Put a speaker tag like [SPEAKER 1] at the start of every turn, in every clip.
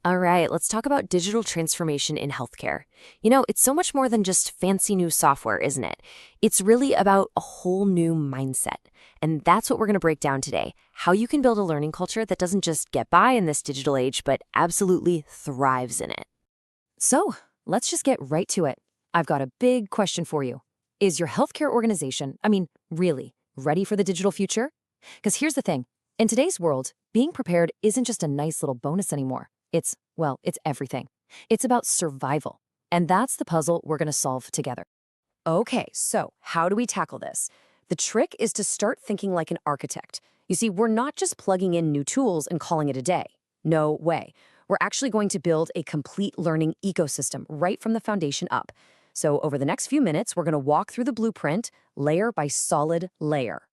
[SPEAKER 1] All right, let's talk about digital transformation in healthcare. It's so much more than just fancy new software, isn't it? It's really about a whole new mindset. And that's what we're going to break down today. How you can build a learning culture that doesn't just get by in this digital age, but absolutely thrives in it.
[SPEAKER 2] So, let's just get right to it. I've got a big question for you. Is your healthcare organization, really, ready for the digital future? Because here's the thing. In today's world, being prepared isn't just a nice little bonus anymore. It's everything. It's about survival. And that's the puzzle we're going to solve together. Okay, so how do we tackle this? The trick is to start thinking like an architect. You see, we're not just plugging in new tools and calling it a day. No way. We're actually going to build a complete learning ecosystem right from the foundation up. So over the next few minutes, we're going to walk through the blueprint layer by solid layer.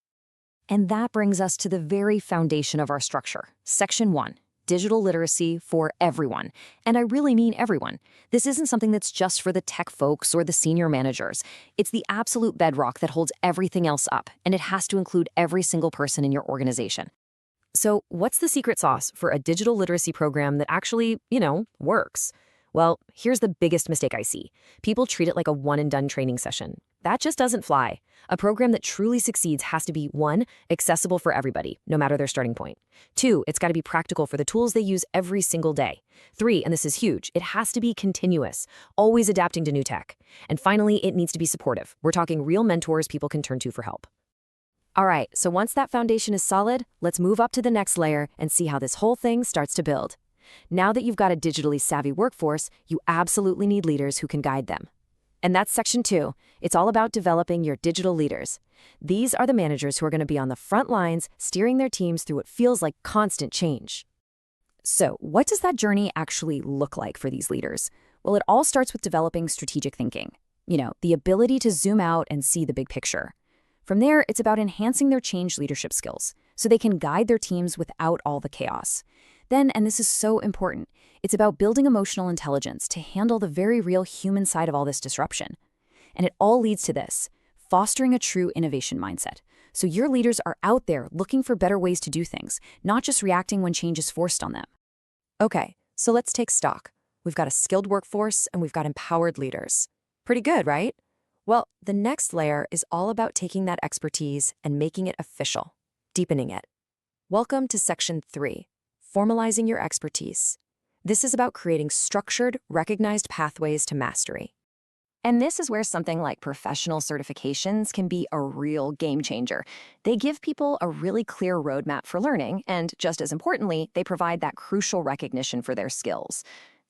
[SPEAKER 2] And that brings us to the very foundation of our structure. Section 1. Digital literacy for everyone. And I really mean everyone. This isn't something that's just for the tech folks or the senior managers. It's the absolute bedrock that holds everything else up, and it has to include every single person in your organization. So what's the secret sauce for a digital literacy program that actually, works? Well, here's the biggest mistake I see. People treat it like a one-and-done training session. That just doesn't fly. A program that truly succeeds has to be 1, accessible for everybody, no matter their starting point. 2, it's got to be practical for the tools they use every single day. 3, and this is huge, it has to be continuous, always adapting to new tech. And finally, it needs to be supportive. We're talking real mentors people can turn to for help. All right, so once that foundation is solid, let's move up to the next layer and see how this whole thing starts to build. Now that you've got a digitally savvy workforce, you absolutely need leaders who can guide them. And that's section 2. It's all about developing your digital leaders. These are the managers who are going to be on the front lines, steering their teams through what feels like constant change. So, what does that journey actually look like for these leaders? Well, it all starts with developing strategic thinking. The ability to zoom out and see the big picture. From there, it's about enhancing their change leadership skills so they can guide their teams without all the chaos. Then, and this is so important, it's about building emotional intelligence to handle the very real human side of all this disruption. And it all leads to this, fostering a true innovation mindset. So your leaders are out there looking for better ways to do things, not just reacting when change is forced on them. Okay, so let's take stock. We've got a skilled workforce and we've got empowered leaders. Pretty good, right? Well, the next layer is all about taking that expertise and making it official, deepening it. Welcome to section 3. Formalizing your expertise. This is about creating structured, recognized pathways to mastery. And this is where something like professional certifications can be a real game changer. They give people a really clear roadmap for learning, and just as importantly, they provide that crucial recognition for their skills.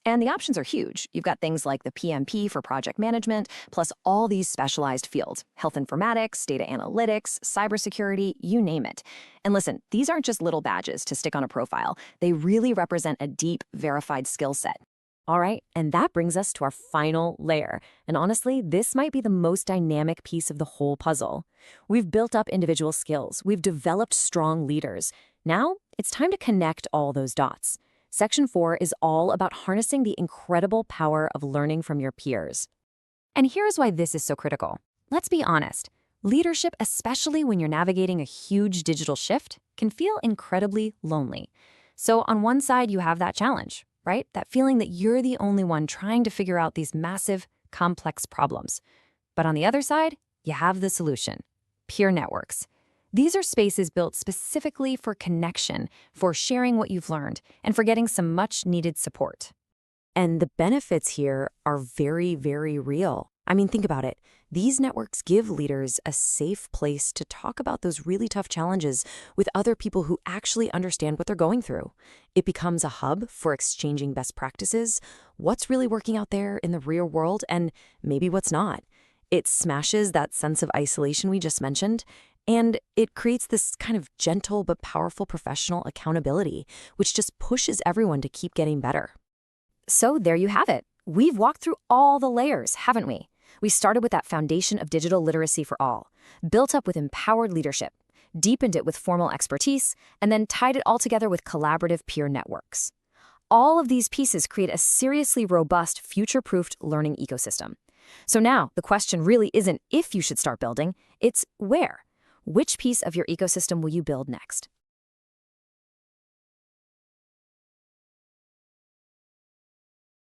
[SPEAKER 2] And the options are huge. You've got things like the PMP for project management, plus all these specialized fields, health informatics, data analytics, cybersecurity, you name it. And listen, these aren't just little badges to stick on a profile. They really represent a deep, verified skill set. All right, and that brings us to our final layer. And honestly, this might be the most dynamic piece of the whole puzzle. We've built up individual skills. We've developed strong leaders. Now, it's time to connect all those dots. Section 4 is all about harnessing the incredible power of learning from your peers. And here's why this is so critical. Let's be honest. Leadership, especially when you're navigating a huge digital shift, can feel incredibly lonely. So on one side, you have that challenge, right? That feeling that you're the only one trying to figure out these massive, complex problems. But on the other side, you have the solution: peer networks. These are spaces built specifically for connection, for sharing what you've learned, and for getting some much-needed support. And the benefits here are very, very real. Think about it. These networks give leaders a safe place to talk about those really tough challenges with other people who actually understand what they're going through. It becomes a hub for exchanging best practices, what's really working out there in the real world, and maybe what's not. It smashes that sense of isolation we just mentioned, and it creates this kind of gentle but powerful professional accountability, which just pushes everyone to keep getting better. So there you have it. We've walked through all the layers, haven't we? We started with that foundation of digital literacy for all, built up with empowered leadership, deepened it with formal expertise, and then tied it all together with collaborative peer networks. All of these pieces create a seriously robust, future-proofed learning ecosystem. So now, the question really isn't if you should start building, it's where. Which piece of your ecosystem will you build next?